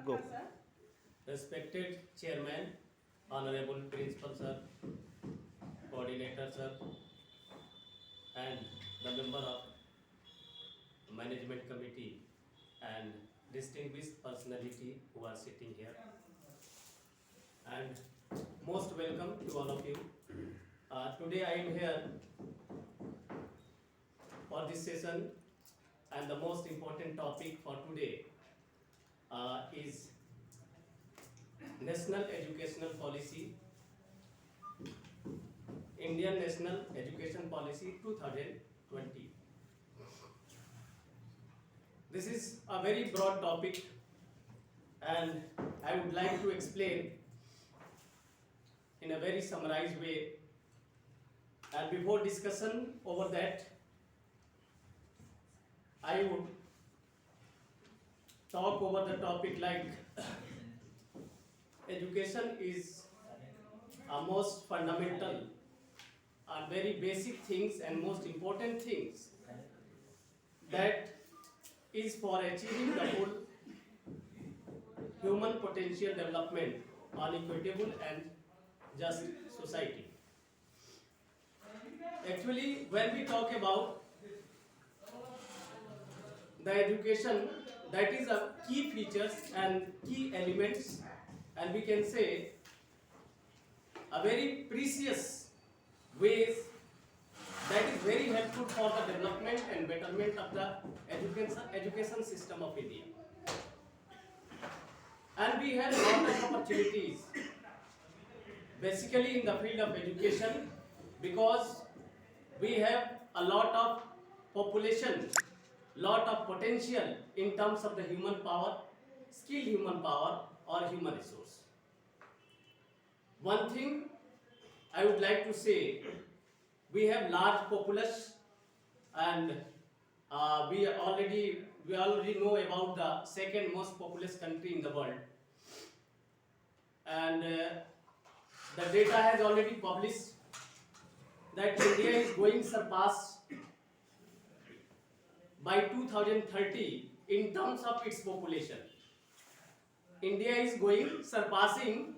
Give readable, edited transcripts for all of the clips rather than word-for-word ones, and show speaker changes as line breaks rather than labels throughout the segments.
Go.
Respected Chairman, Honorable Principal Sir, Coordinator Sir, and the member of Management Committee and distinguished personality who are sitting here. And most welcome to all of you. Today I am here for this session, and the most important topic for today is National Educational Policy, Indian National Education Policy 2020. This is a very broad topic, and I would like to explain in a very summarized way. And before discussion over that, I would talk over the topic like education is a most fundamental and very basic things and most important things that is for achieving the whole human potential development on equitable and just society. Actually, when we talk about the education, that is a key features and key elements, and we can say a very precious ways that is very helpful for the development and betterment of the education system of India. And we have a lot of opportunities basically in the field of education, because we have a lot of population, lot of potential in terms of the human power, skilled human power or human resource. One thing I would like to say, we have large populace, and we already know about the second most populous country in the world, and the data has already published that India is going to surpass by 2030 in terms of its population. India is going surpassing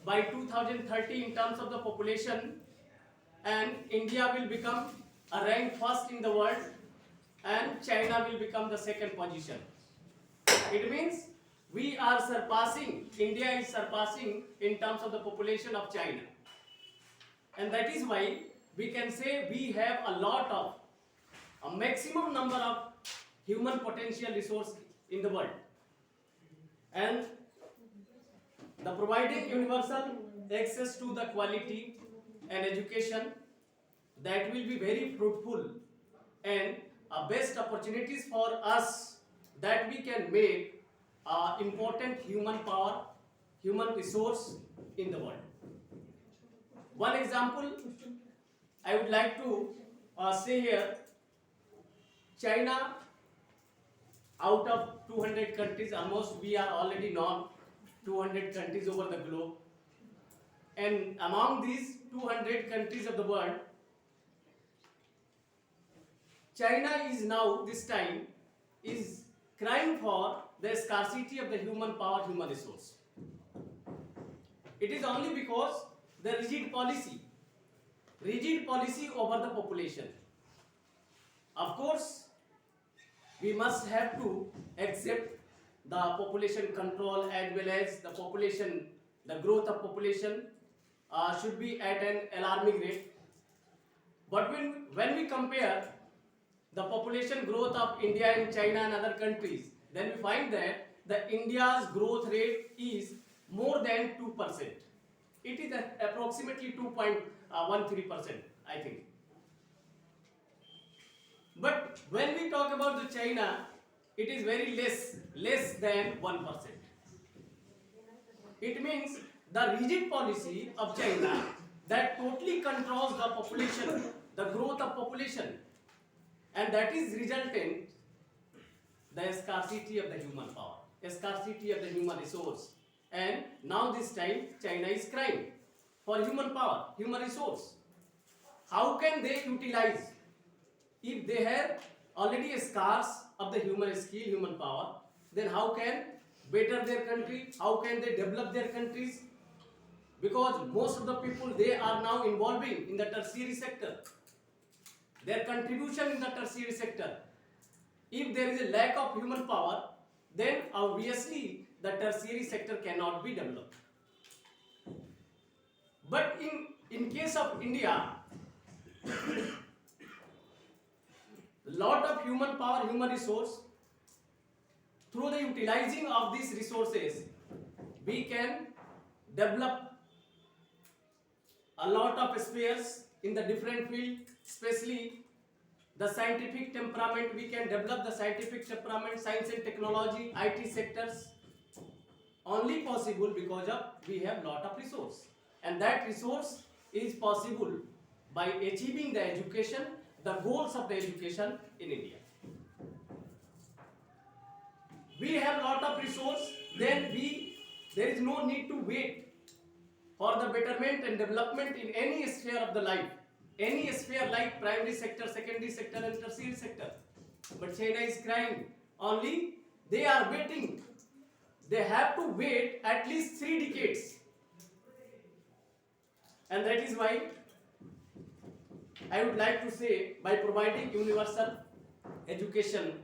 by 2030 in terms of the population, and India will become a rank first in the world, and China will become the second position. It means we are surpassing, India is surpassing in terms of the population of China. And that is why we can say we have a lot of, a maximum number of human potential resource in the world. And the providing universal access to the quality and education, that will be very fruitful and best opportunities for us that we can make important human power, human resource in the world. One example I would like to say here, China, out of 200 countries, almost we are already known 200 countries over the globe, and among these 200 countries of the world, China is now this time is crying for the scarcity of the human power, human resource. It is only because the rigid policy over the population. Of course, we must have to accept the population control as well as the population, the growth of population should be at an alarming rate. But when we compare the population growth of India and China and other countries, then we find that the India's growth rate is more than 2%. It is approximately 2.13%, I think. But when we talk about the China, it is very less than 1%. It means the rigid policy of China that totally controls the population, the growth of population, and that is resultant the scarcity of the human power, scarcity of the human resource. And now this time China is crying for human power, human resource. How can they utilize if they have already a scarce of the human skill, human power? then how can better their country, how can they develop their countries? Because most of the people, they are now involving in the tertiary sector, their contribution in the tertiary sector. If there is a lack of human power, then obviously the tertiary sector cannot be developed. But in case of India, lot of human power, human resource, through the utilizing of these resources, we can develop a lot of spheres in the different field, especially the scientific temperament. We can develop the scientific temperament, science and technology, IT sectors, only possible because of we have lot of resource, and that resource is possible by achieving the education, the goals of the education in India. We have lot of resource, then there is no need to wait for the betterment and development in any sphere of the life, any sphere like primary sector, secondary sector and tertiary sector. But China is crying, only they are waiting. They have to wait at least 3 decades. And that is why I would like to say, by providing universal education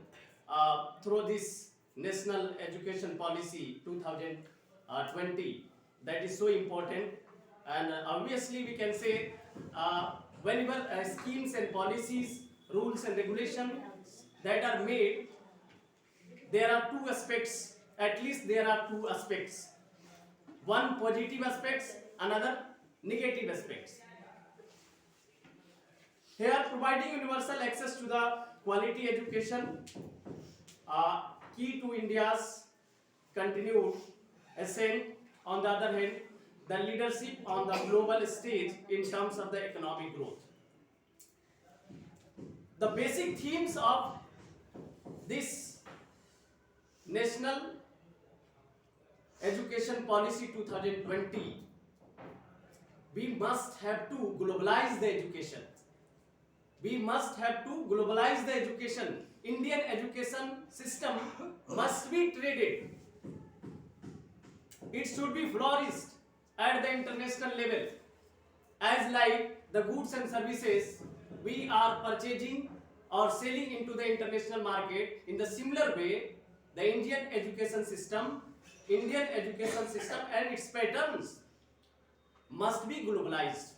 through this National Education Policy 2020, that is so important. And obviously we can say whenever schemes and policies, rules and regulations that are made, there are 2 aspects, at least there are 2 aspects. One positive aspects, another negative aspects. Here, providing universal access to the quality education, key to India's continued ascent. On the other hand, the leadership on the global stage in terms of the economic growth. The basic themes of this National Education Policy 2020, we must have to globalize the education. We must have to globalize the education. Indian education system must be traded. It should be flourished at the international level, as like the goods and services we are purchasing or selling into the international market. In the similar way, the Indian education system and its patterns must be globalized.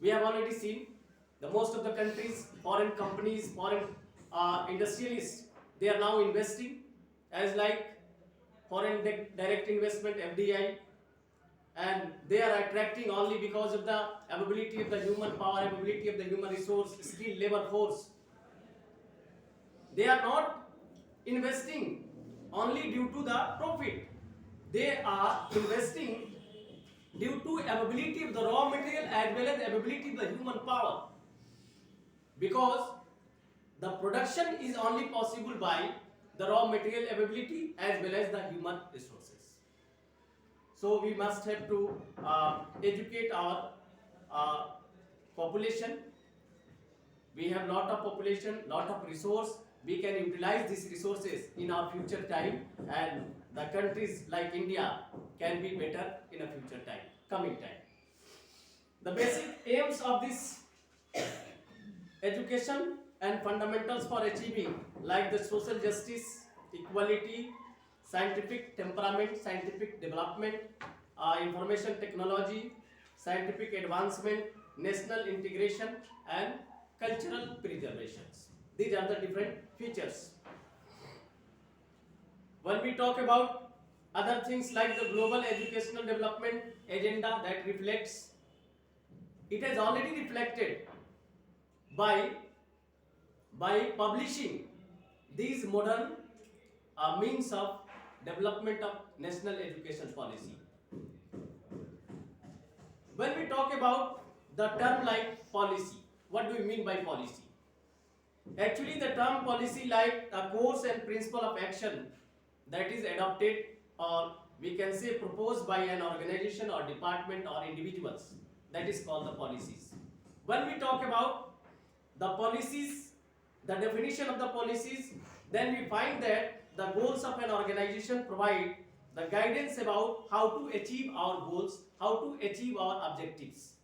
We have already seen the most of the countries, foreign companies, foreign industrialists, they are now investing as like foreign direct investment, FDI, and they are attracting only because of the availability of the human power, availability of the human resource, skilled labor force. They are not investing only due to the profit. They are investing due to availability of the raw material as well as availability of the human power, because the production is only possible by the raw material availability as well as the human resources. So we must have to educate our population. We have lot of population, lot of resource. We can utilize these resources in our future time, and the countries like India can be better in a future time, coming time. The basic aims of this education and fundamentals for achieving, like the social justice, equality, scientific temperament, scientific development, information technology, scientific advancement, national integration and cultural preservations. These are the different features. When we talk about other things like the global educational development agenda, that reflects, it has already reflected by publishing these modern means of development of national education policy. When we talk about the term like policy, what do we mean by policy? Actually, the term policy like a course and principle of action that is adopted, or we can say proposed by an organization or department or individuals, that is called the policies. When we talk about the policies the definition of the policies, then we find that the goals of an organization provide the guidance about how to achieve our goals, how to achieve our objectives.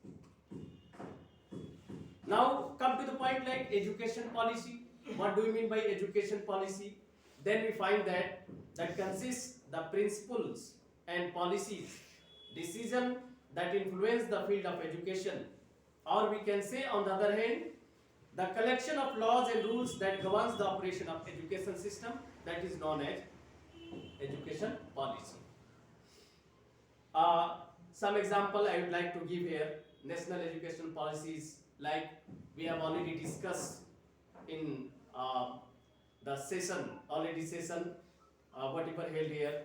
Now come to the point like education policy. What do we mean by education policy? Then we find that consists the principles and policies, decision that influence the field of education, or we can say on the other hand, the collection of laws and rules that governs the operation of education system, that is known as education policy. Some example I would like to give here. National education policies, like we have already discussed in the session, whatever held here,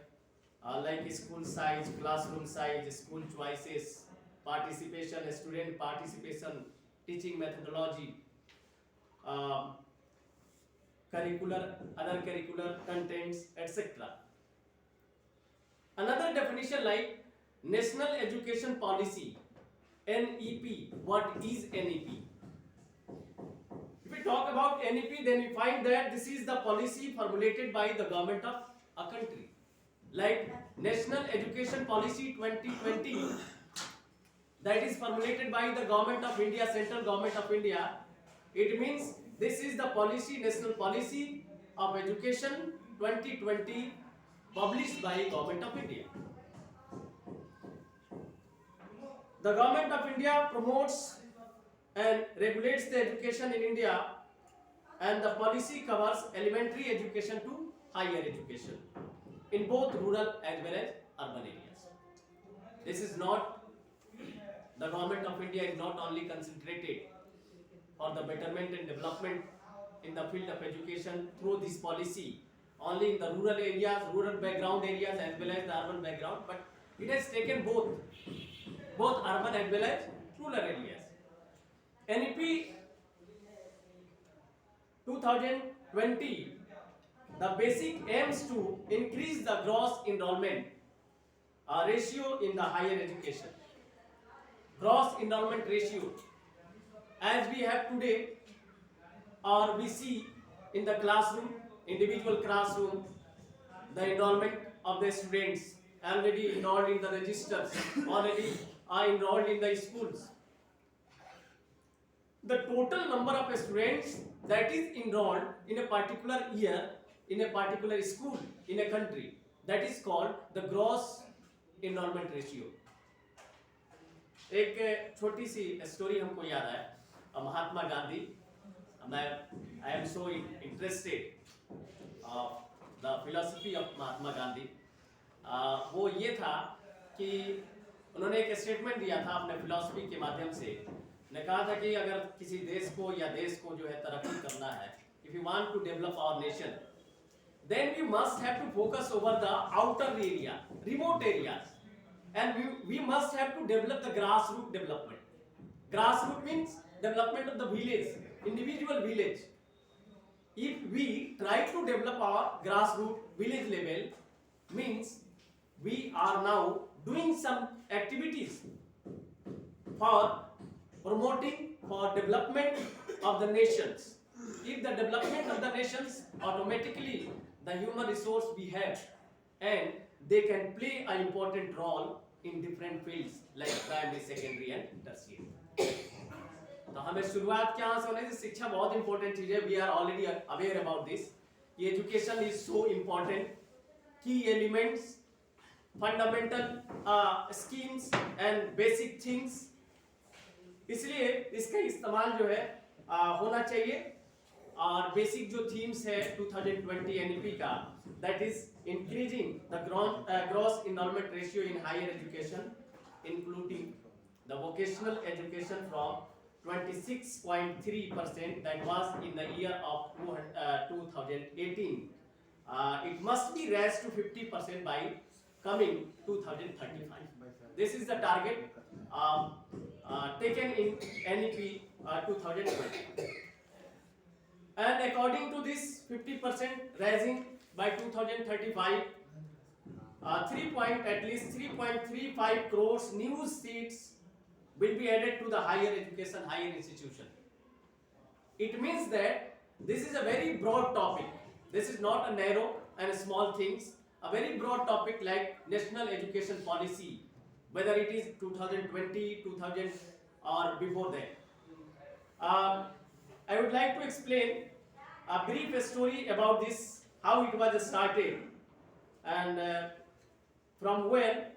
like school size, classroom size, school choices, participation, student participation, teaching methodology, curricular, other curricular contents, etc. Another definition like National Education Policy, NEP. What is NEP? If we talk about NEP, then we find that this is the policy formulated by the government of a country. Like National Education Policy 2020, that is formulated by the government of India, central government of India. It means this is the policy, national policy of education 2020, published by government of India. The government of India promotes and regulates the education in India, and the policy covers elementary education to higher education in both rural as well as urban areas. This is not, the government of India is not only concentrated for the betterment and development in the field of education through this policy only in the rural areas, rural background areas as well as the urban background, but it has taken both urban as well as rural areas. NEP 2020, the basic aims to increase the gross enrollment ratio in the higher education. Gross enrollment ratio, as we have today, or we see in the classroom, individual classroom, the enrollment of the students already enrolled in the registers, already are enrolled in the schools. The total number of students that is enrolled in a particular year, in a particular school, in a country, that is called the gross enrollment ratio. एक छोटी सी story हमको याद है, Mahatma Gandhi, I am so interested the philosophy of Mahatma Gandhi. वो ये था कि उन्होंने एक स्टेटमेंट दिया था अपने फिलॉसफी के माध्यम से, ने कहा था कि अगर किसी देश को या देश को जो है तरक्की करना है, if you want to develop our nation, then we must have to focus over the outer area, remote areas, and we must have to develop the grassroots development. Grassroots means development of the village, individual village. If we try to develop our grassroots village level, means we are now doing some activities for promoting for development of the nations. If the development of the nations, automatically the human resource we have, and they can play an important role in different fields like primary, secondary and tertiary. तो हमें शुरुआत क्या से होने से, शिक्षा बहुत important चीज है. We are already aware about this. Education is so important. Key elements, fundamental schemes and basic things, इसलिए इसका इस्तेमाल जो है होना चाहिए. और बेसिक जो थीम्स है 2020 एनईपी का, that is increasing the gross enrolment ratio in higher education including the vocational education from 26.3% that was in the year of 2018. It must be raised to 50% by coming 2035. This is the target taken in NEP 2020. And according to this 50% raising by 2035, at least 3.35 crores new seats will be added to the higher education, higher institution. It means that This is a very broad topic. This is not a narrow and small things. A very broad topic like national education policy, whether it is 2020, 2000 or before that. Um, I would like to explain a brief story about this, how it was started and from where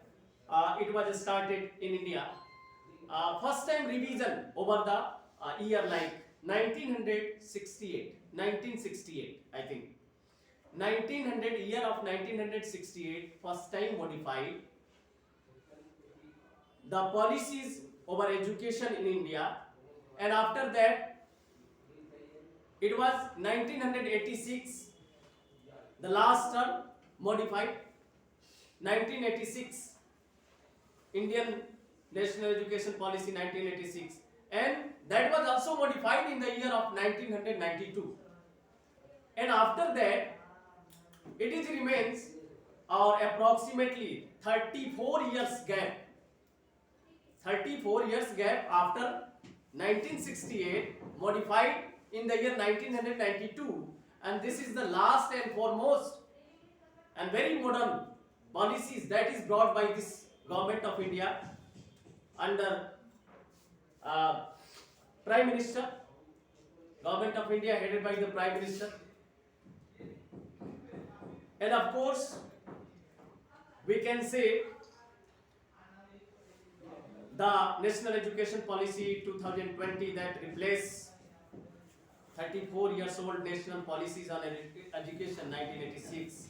it was started in India. First time revision over the year like 1968, I think. 1900 year of 1968, first time modified the policies over education in India, and after that it was 1986 the last term modified. 1986 Indian National Education Policy 1986, and that was also modified in the year of 1992, and after that it is remains or approximately 34 years gap. 34 years gap after 1968 modified in the year 1992, and this is the last and foremost and very modern policies that is brought by this government of India under Prime Minister, government of India headed by the Prime Minister. And of course we can say the National Education Policy 2020 that replaced 34 years old national policies on education 1986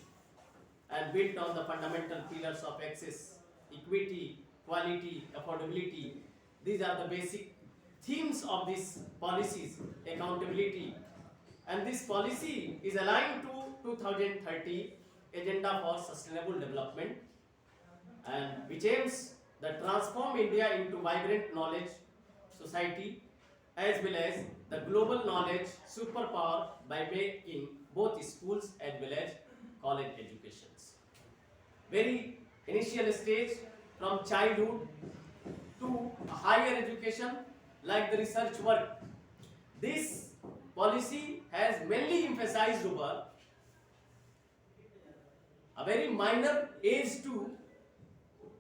and built on the fundamental pillars of access, equity, quality, affordability. These are the basic themes of these policies, accountability. And this policy is aligned to 2030 Agenda for Sustainable Development, and which aims to transform India into vibrant knowledge society as well as the global knowledge superpower by making both schools as well as college educations. Very initial stage from childhood to higher education like the research work. This policy has mainly emphasized over a very minor age to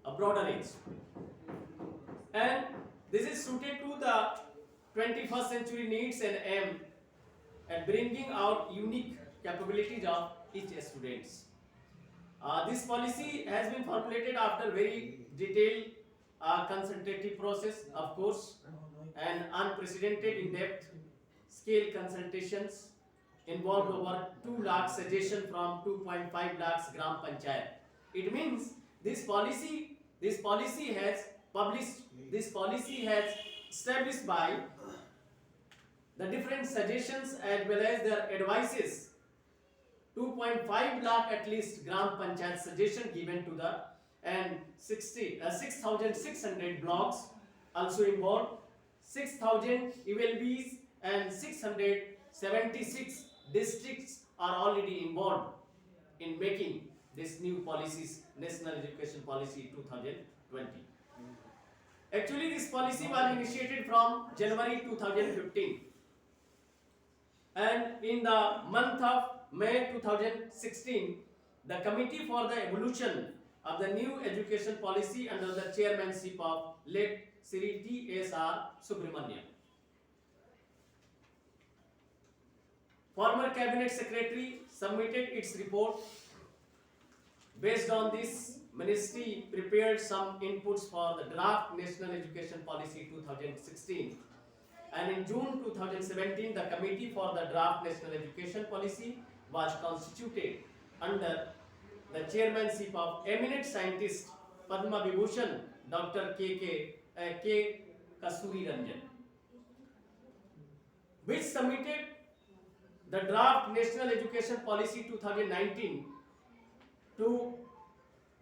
a broader age, and this is suited to the 21st century needs and aim at bringing out unique capabilities of each students. This policy has been formulated after very detailed consultative process, of course, and unprecedented in-depth scale consultations involved over 2 lakh suggestions from 2.5 lakhs gram panchayat. It means this policy has established by the different suggestions as well as their advices. 2.5 lakh at least gram panchayat suggestion given to the, and 6,600 blocks also involved, 6,000 ULBs and 676 districts are already involved in making this new policies, National Education Policy 2020. Actually, this policy was initiated from January 2015, and in the month of May 2016, the Committee for the Evolution of the New Education Policy under the chairmanship of late Sri T.S.R. Subramanian, former Cabinet Secretary, submitted its report. Based on this, Ministry prepared some inputs for the draft National Education Policy 2016, and in June 2017, the Committee for the Draft National Education Policy was constituted under the chairmanship of eminent scientist Padma Vibhushan Dr. K. Kasturi Ranjan, which submitted the draft National Education Policy 2019 to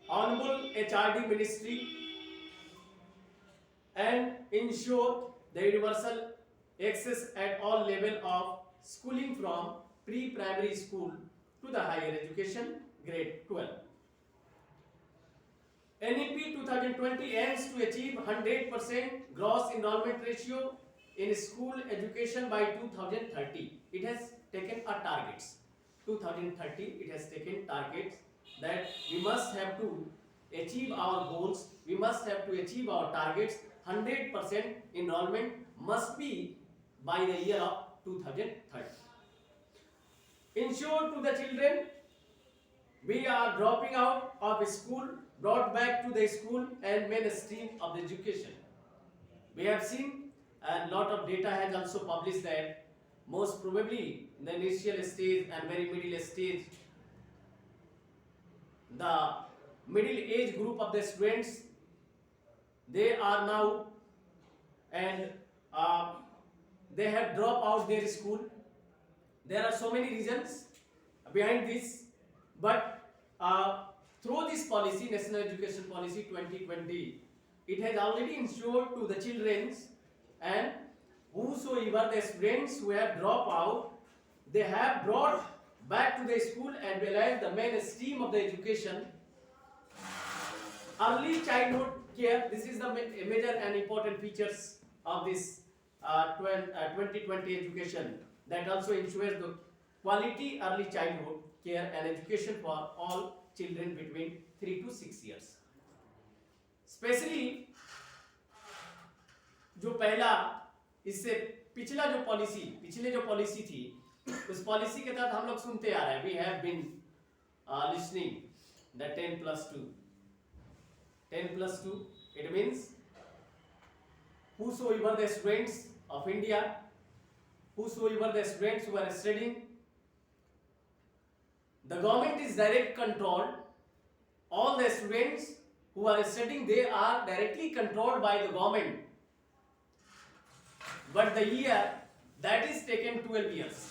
Honorable HRD Ministry and ensure the universal access at all level of schooling from pre-primary school to the higher education grade 12. NEP 2020 aims to achieve 100% gross enrollment ratio in school education by 2030. It has taken a targets. 2030 it has taken targets that we must have to achieve our goals, we must have to achieve our targets. 100% enrollment must be by the year of 2030. Ensure to the children we are dropping out of school, brought back to the school and mainstream of the education. We have seen a lot of data has also published that most probably in the initial stage and very middle stage, the middle age group of the students, they are now and they have dropped out their school. There are so many reasons behind this, but through this policy, National Education Policy 2020, it has already ensured to the children and whosoever the students who have dropped out, they have brought back to the school and realized the mainstream of the education. Early childhood care, this is the major and important features of this 2020 education, that also ensures the quality early childhood care and education for all children between 3 to 6 years. Especially जो पहला इससे पिछले जो policy थी, उस policy के तहत हम लोग सुनते आ रहे हैं, we have been listening the 10+2. 10+2, it means whosoever the students of India, whosoever the students who are studying, the government is direct controlled. All the students who are studying, they are directly controlled by the government. But the year that is taken 12 years.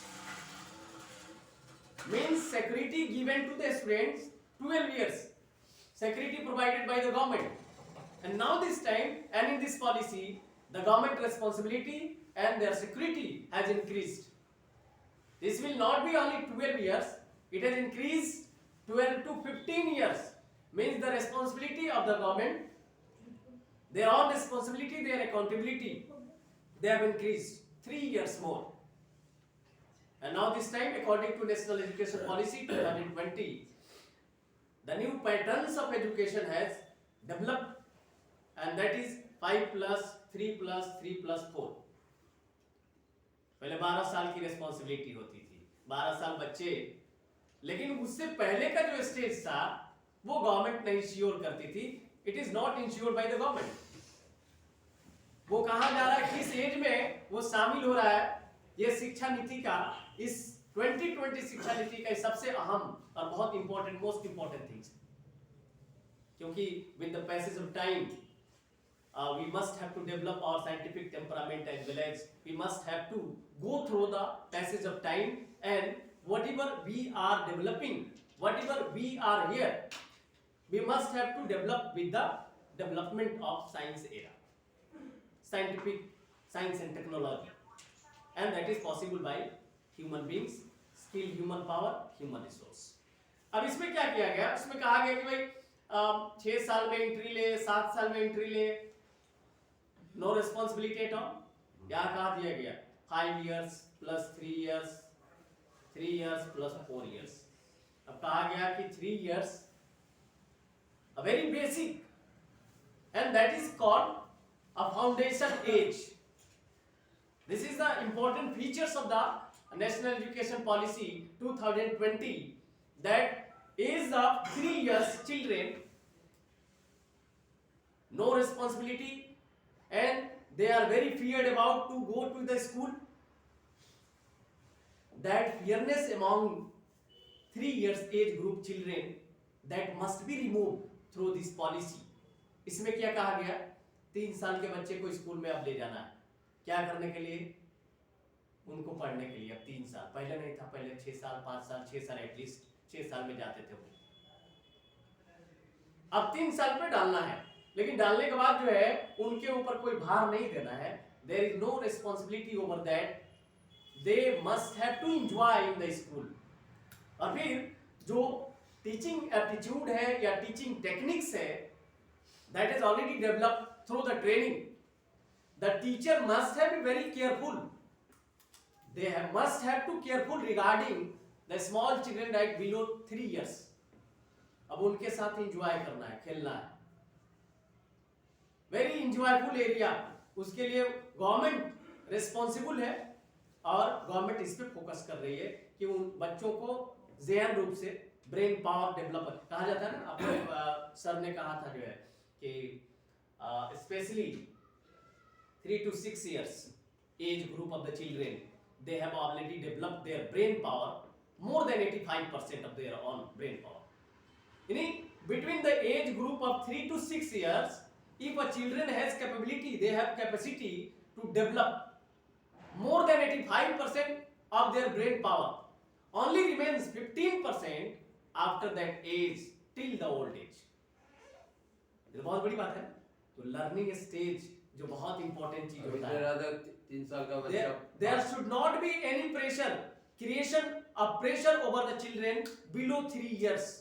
Means security given to the students 12 years. Security provided by the government. And now this time and in this policy, the government responsibility and their security has increased. This will not be only 12 years, it has increased 12 to 15 years. Means the responsibility of the government, their own responsibility, their accountability, they have increased 3 years more. And now this time, according to National Education Policy 2020, the new patterns of education has developed, and that is 5+3+3+4. पहले 12 साल की responsibility होती थी, 12 साल बच्चे, लेकिन उससे पहले का जो स्टेज था वो गवर्नमेंट नहीं इंश्योर करती थी. It is not insured by the government. वो कहां जा रहा है, किस एज में वो शामिल हो रहा है, ये शिक्षा नीति का, इस 2020 शिक्षा नीति का सबसे अहम और बहुत इंपॉर्टेंट, मोस्ट इंपॉर्टेंट थिंग्स. क्योंकि with the passage of time we must have to develop our scientific temperament as well as we must have to go through the passage of time, and whatever we are developing, whatever we are here, we must have to develop with the development of science era, scientific science and technology, and that is possible by human beings, skilled human power, human resource. अब इसमें क्या किया गया, इसमें कहा गया कि भाई 6 साल में एंट्री ले, 7 साल में एंट्री ले, नो रिस्पॉन्सिबिलिटी एट ऑल. यहाँ कहा दिया गया 5 years plus 3 years, 3 years plus 4 years. अब कहा गया कि 3 years, a very basic, and that is called a foundation age. This is the important features of the National Education Policy 2020, that age of 3 years children, no responsibility, and they are very feared about to go to the school. That fearness among 3 years age group children, that must be removed through this policy. इसमें क्या कहा गया, 3 साल के बच्चे को school में अब ले जाना है, क्या करने के लिए, उनको पढ़ने के लिए. अब 3 साल, पहले नहीं था, पहले 6 साल 5 साल 6 साल एटलीस्ट 6 साल में जाते थे वो. अब 3 साल पे डालना है, लेकिन डालने के बाद जो है उनके ऊपर कोई भार नहीं देना है. There is no responsibility over that, they must have to enjoy in the school. और फिर जो टीचिंग एप्टीट्यूड है या टीचिंग टेक्निक्स है, that is already developed through the training. The teacher must have be very careful must have to careful regarding the small children right below 3 years. अब उनके साथ enjoy करना है, खेलना है, वेरी इंजॉयफुल एरिया, उसके लिए गवर्नमेंट रिस्पॉन्सिबल है और गवर्नमेंट इस पे फोकस कर रही है कि उन बच्चों को ज़हन रूप से ब्रेन पावर डेवलप कहा जाता है ना, आपको सर ने कहा था जो है कि specially 3 to 6 years age group of the children, they have already developed their brain power more than 85% of their own brain power. Between the age group of 3 to 6 years, if a children has capability, they have capacity to develop more than 85% of their brain power. Only remains 15% after that age till the old age. ये बहुत बड़ी बात है. तो learning stage जो बहुत important चीज होता है.
3 साल का बच्चा.
There should not be any pressure, creation of pressure over the children below 3 years.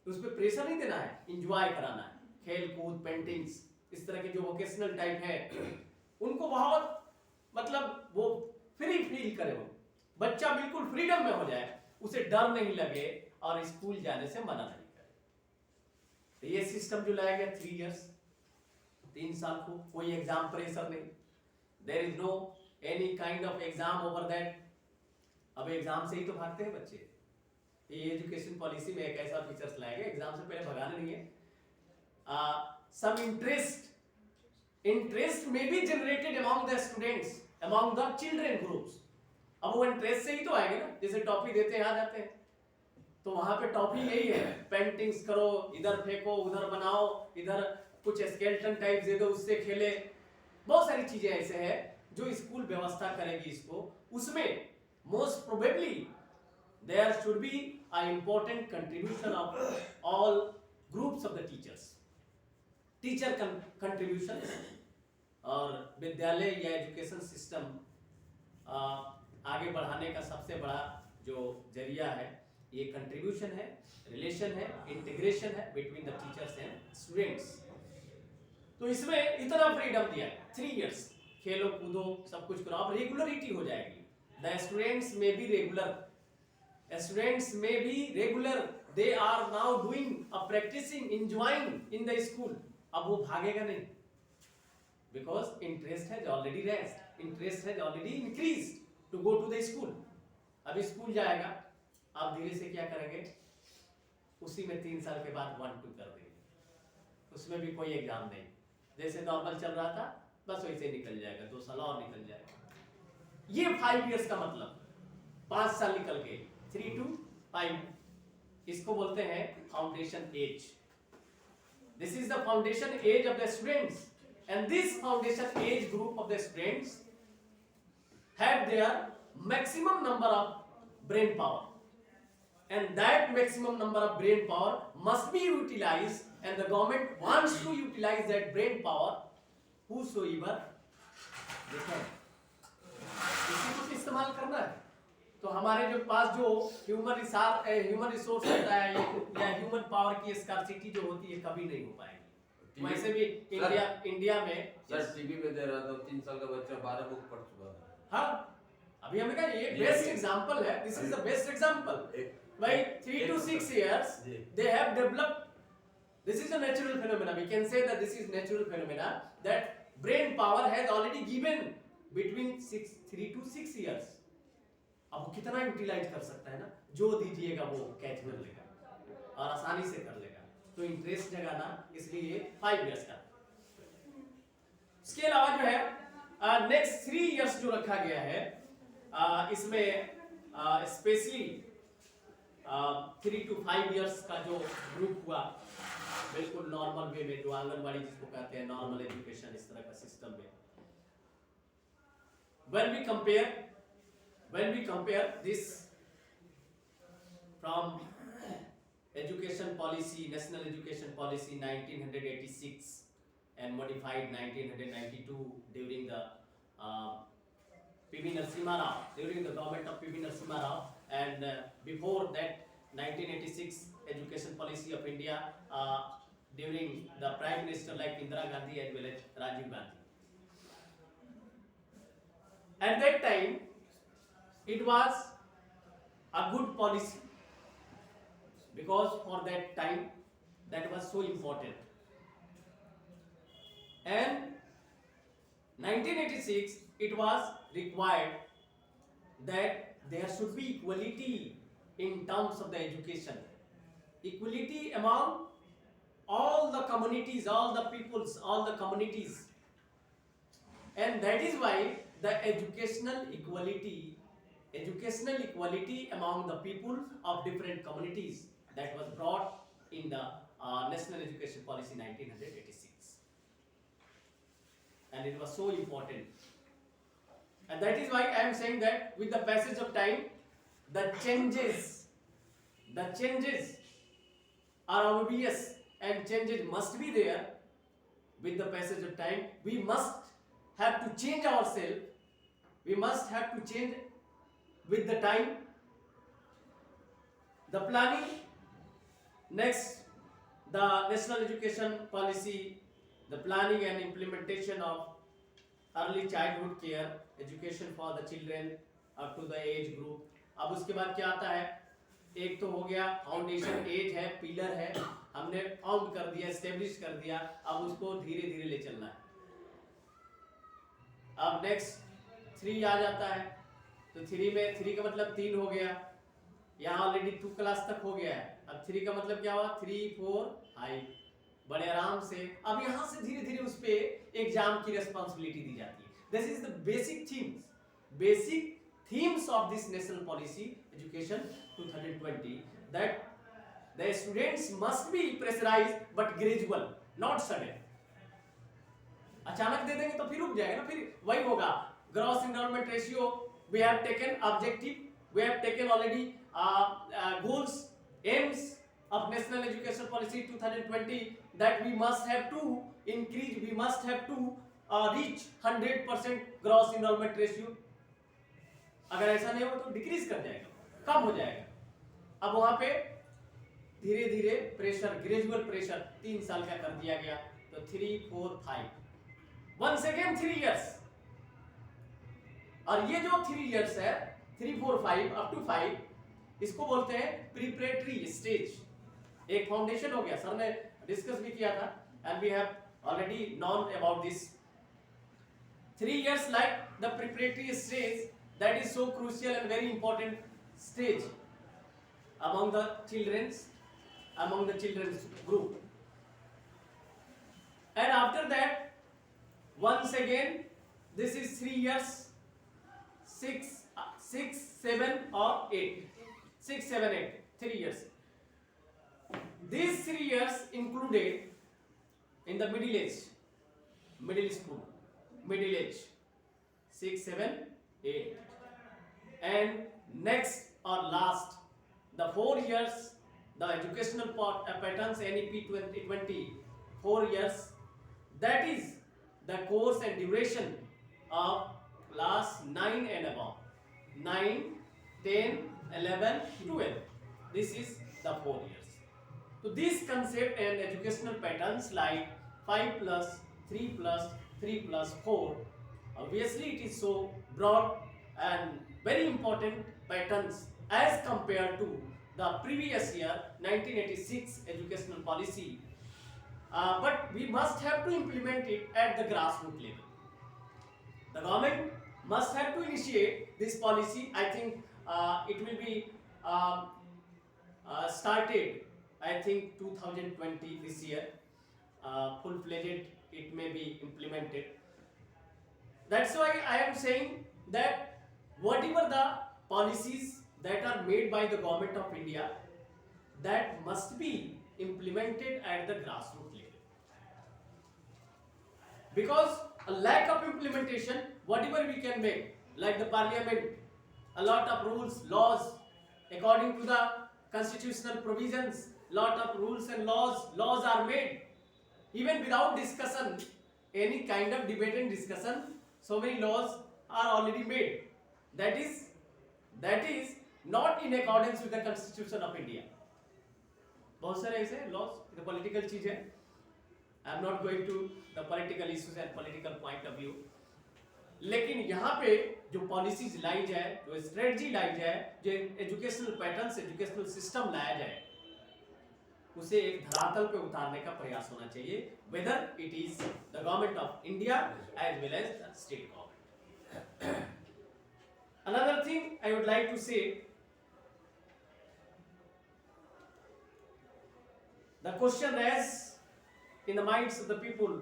उस पर प्रेशर नहीं देना है, इंजॉय कराना है, खेल कूद, पेंटिंग्स, इस तरह के जो वोकेशनल टाइप है उनको बहुत मतलब वो फ्री फील करे, वो बच्चा बिल्कुल फ्रीडम में हो जाए, उसे डर नहीं लगे और स्कूल जाने से मना नहीं करे. तो ये सिस्टम जो लाया गया 3 इयर्स, 3 साल को कोई एग्जाम प्रेशर नहीं, there is no any kind of exam over that. अब एग्जाम से ही तो भागते हैं बच्चे. ये एजुकेशन पॉलिसी में एक ऐसा फीचर्स लाएगा, एग्जाम से पहले भगाना नहीं है. सम इंटरेस्ट में be generated among the students, among the children groups. अब वो इंटरेस्ट से ही तो आएंगे ना, जैसे टॉफी देते हैं आ जाते हैं, तो वहां पे टॉफी यही है, पेंटिंग्स करो, इधर फेंको, उधर बनाओ, इधर कुछ स्केलेटन टाइप दे दो, उससे खेले. बहुत सारी चीजें ऐसे हैं जो स्कूल व्यवस्था करेगी इसको. उसमें most probably there should be an important contribution of all groups of the teachers, teacher contribution. और विद्यालय या एजुकेशन सिस्टम आगे बढ़ाने का सबसे बड़ा जो जरिया है ये कंट्रीब्यूशन है, रिलेशन है, इंटीग्रेशन है between the teachers and students. तो इसमें इतना फ्रीडम दिया है, 3 इयर्स खेलो कूदो सब कुछ करो. अब रेगुलरिटी हो जाएगी, द स्टूडेंट्स में भी regular, students may be regular, they are now doing a practicing, enjoying in the school. अब वो भागेगा नहीं, because interest has already raised, interest has already increased to go to the school. अभी school जाएगा, आप धीरे से क्या करेंगे, उसी में 3 साल के बाद 1-2 कर देंगे, उसमें भी कोई एग्जाम नहीं, जैसे नॉर्मल चल रहा था बस वैसे निकल जाएगा, 2 साल और निकल जाएगा. ये 5 इयर्स का मतलब 5 साल निकल गए, 3 to 5. इसको बोलते हैं foundation age. This is the foundation age of the students, and this foundation age group of the students have their maximum number of brain power, and that maximum number of brain power must be utilized, and the government wants to utilize that brain power whosoever they can. इसी को इस्तेमाल करना है. तो हमारे जो पास जो human resource होता है या ह्यूमन पावर की स्कार्सिटी जो होती है कभी नहीं हो पाएगी. वैसे भी इंडिया में
सर टीवी पे दे रहा था 3 साल का बच्चा 12 बुक पढ़ चुका है.
हाँ, अभी हमने कहा ये बेस्ट एग्जांपल है, this is the best example. भाई 3 to 6 years they have developed, this is a natural phenomena, we can say that this is natural phenomena, that brain power has already given between 3 to 6 years. अब वो कितना utilise कर सकता है ना, जो दीजिएगा वो कैच कर लेगा और आसानी से कर लेगा. तो इंटरेस्ट जगाना, इसलिए 5 इयर्स का. इसके अलावा जो है नेक्स्ट 3 इयर्स जो रखा गया है, इसमें स्पेशली 3 to 5 इयर्स का जो ग्रुप हुआ बिल्कुल नॉर्मल वे में, जो आंगनबाड़ी जिसको कहते हैं नॉर्मल एजुकेशन, इस तरह का सिस्टम में. when we compare this from education policy, national education policy 1986 and modified 1992 during the P.V. Narasimha Rao, during the government of P.V. Narasimha Rao, and before that 1986 education policy of India during the prime minister like Indira Gandhi as well as Rajiv Gandhi. At that time it was a good policy because for that time that was so important. And 1986 it was required that there should be equality in terms of the education, equality among all the communities, all the peoples, all the communities. And that is why the educational equality among the people of different communities, that was brought in the National Education Policy 1986. And it was so important. And that is why I am saying that with the passage of time, the changes are obvious, and changes must be there. With the passage of time, we must have to change ourselves. We must have to change with the time. The planning, next, the National Education Policy, the planning and implementation of early childhood care, education for the children up to the age group. अब उसके बाद क्या आता है, एक तो हो गया फाउंडेशन, एज है, पिलर है, हमने फाउंड कर दिया, एस्टेब्लिश कर दिया, अब उसको धीरे धीरे ले चलना है. अब नेक्स्ट 3 आ जाता है, तो 3 में 3 का मतलब 3 हो गया, यहाँ ऑलरेडी 2 क्लास तक हो गया है. अब 3 का मतलब क्या हुआ, 3, 4, 5, बड़े आराम से. अब यहाँ से धीरे धीरे उस पे एग्जाम की रेस्पॉन्सिबिलिटी दी जाती है. This is the basic themes of this national policy education 2020, that the students must be pressurized but gradual, not sudden. अचानक दे देंगे तो फिर रुक जाएगा ना, फिर वही होगा. Gross enrolment ratio, we have taken objective, we have taken already goals, aims of national education policy 2020, that we must have to increase, we must have to reach 100% gross enrollment ratio. अगर ऐसा नहीं हो तो decrease कर जाएगा, कम हो जाएगा. अब वहां पे धीरे धीरे प्रेशर, ग्रेजुअल प्रेशर 3 साल का कर दिया गया, तो 3, 4, 5, वंस अगेन 3 इयर्स. और ये जो 3 इयर्स है, 3, 4, 5 अप टू 5, इसको बोलते हैं प्रिपरेटरी स्टेज. एक फाउंडेशन हो गया, सर ने डिस्कस भी किया था, and we have already known about this. 3 years like the preparatory stage, that is so crucial and very important stage among the children's group. And after that, once again, this is 3 years, 6, 7 or 8, 6, 7, 8, 3 years. These 3 years included in the middle school, middle age, 6, 7, 8. And next or last, the 4 years, the educational patterns NEP 2020, 4 years, that is the course and duration of class 9 and above, 9, 10, 11, 12. This is the 4 years. So this concept and educational patterns like 5 plus 3 plus 3 plus 4, obviously it is so broad and very important patterns as compared to the previous year 1986 educational policy, but we must have to implement it at the grassroots level. The government must have to initiate this policy. I think it will be started, I think 2020, this year, full-fledged it may be implemented. That's why I am saying that whatever the policies that are made by the government of India, that must be implemented at the grassroots level. Because a lack of implementation, whatever we can make, like the parliament, a lot of rules, laws, according to the constitutional provisions, lot of rules and laws are made. Even without discussion, any kind of debate and discussion, so many laws are already made. That is not in accordance with the Constitution of India. बहुत सारे ऐसे laws, the political चीज है. I am not going to the political issues and political point of view. लेकिन यहाँ पे जो policies लाई जाए, जो स्ट्रेटजी लाई जाए, जो एजुकेशनल पैटर्न, एजुकेशनल सिस्टम लाया जाए, उसे एक धरातल पे उतारने का प्रयास होना चाहिए, whether it is the government of India as well as the state government. Another thing I would like to say, the question raised in the minds of the people,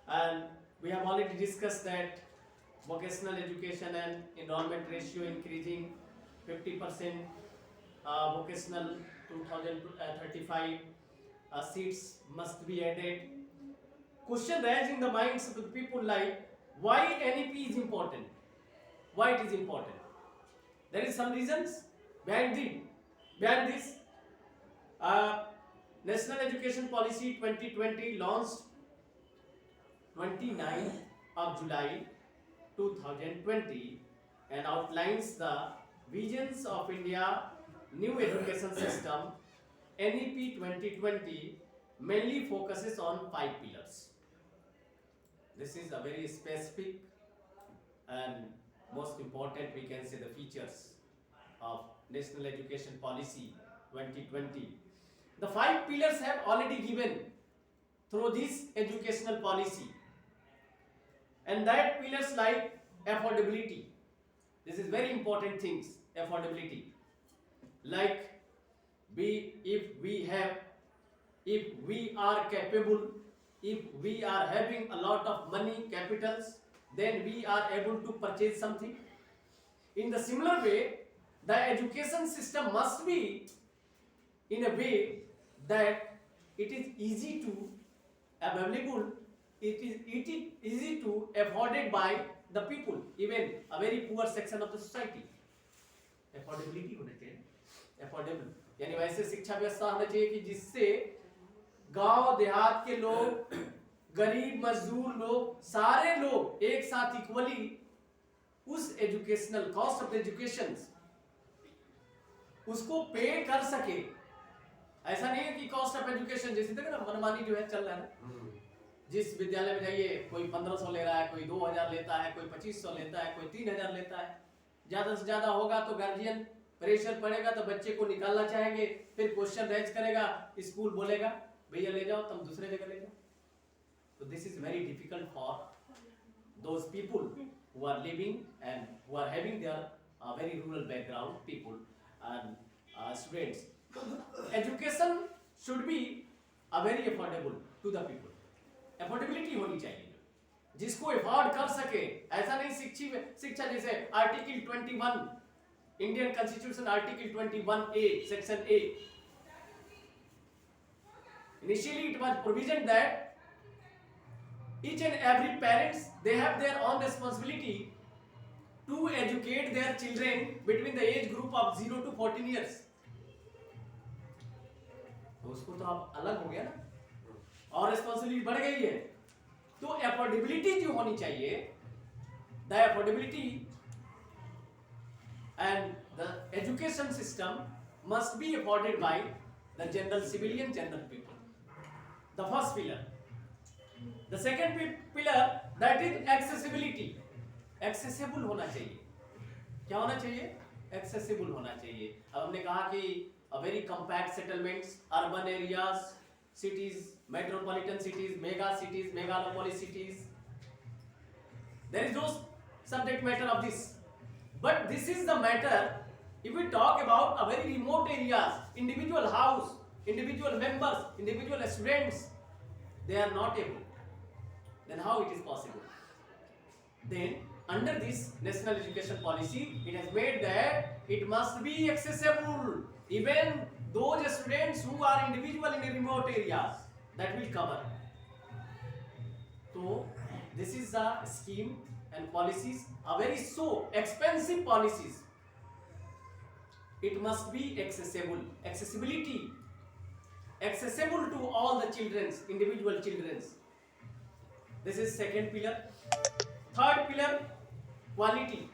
and we have already discussed that vocational education and enrollment ratio increasing 50%, vocational 2035 seats must be added. Question raised in the minds of the people like, why NEP is important? Why it is important? There is some reasons behind this. National Education Policy 2020 launched 29th of July 2020 and outlines the visions of India new education system. NEP 2020 mainly focuses on 5 pillars. This is a very specific and most important, we can say, the features of National Education Policy 2020. The 5 pillars have already given through this educational policy, and that pillars like affordability. This is very important things. Affordability, like if we are capable, if we are having a lot of money, capitals, then we are able to purchase something. In the similar way, the education system must be in a way that it is easy to available, it is easy to afforded by the people, even a very poor section of the society. Affordability होना चाहिए, affordable, यानी वैसे शिक्षा व्यवस्था होना चाहिए कि जिससे गांव देहात के लोग, गरीब मजदूर लोग, सारे लोग एक साथ इक्वली उस एजुकेशनल कॉस्ट ऑफ एजुकेशन उसको पे कर सके. ऐसा नहीं है कि कॉस्ट ऑफ एजुकेशन जैसे देखो ना मनमानी जो है चल रहा है ना, जिस विद्यालय में जाइए कोई 1500 ले रहा है, कोई 2000 लेता है, कोई 2500 लेता है, कोई 3000 लेता है. ज्यादा से ज्यादा होगा तो गार्जियन प्रेशर पड़ेगा तो बच्चे को निकालना चाहेंगे, फिर क्वेश्चन रेज करेगा, स्कूल बोलेगा भैया ले जाओ, तुम दूसरे जगह ले जाओ. So this is very difficult for those people who are living and who are having their very rural background people and students. Education should be very affordable to the people. Affordability होनी चाहिए, जिसको afford कर सके. ऐसा नहीं शिक्षा जैसे article 21 Indian constitution article 21A section A. Initially it was provision that each and every parents, they have their own responsibility to educate their children between the age group of 0 to 14 years. तो उसको तो अब अलग हो गया ना, और responsibility बढ़ गई है. तो अफोर्डेबिलिटी जो होनी चाहिए, the affordability and the education system must be afforded by the general civilian general people. The first pillar. The second pillar, that is accessibility. Accessible होना चाहिए. क्या होना चाहिए? Accessible होना चाहिए. अब हमने कहा कि a very compact settlements, urban areas, cities, metropolitan cities, mega cities, megalopolis cities. There is no subject matter of this. But this is the matter if we talk about a very remote areas, individual house, individual members, individual students, they are not able. Then how it is possible? Then under this national education policy, it has made that it must be accessible. Even those students who are individual in remote areas, that will cover. So this is a scheme and policies are very so expensive policies. It must be accessible. Accessibility. Accessible to all the children's, individual children's. This is second pillar. Third pillar, quality.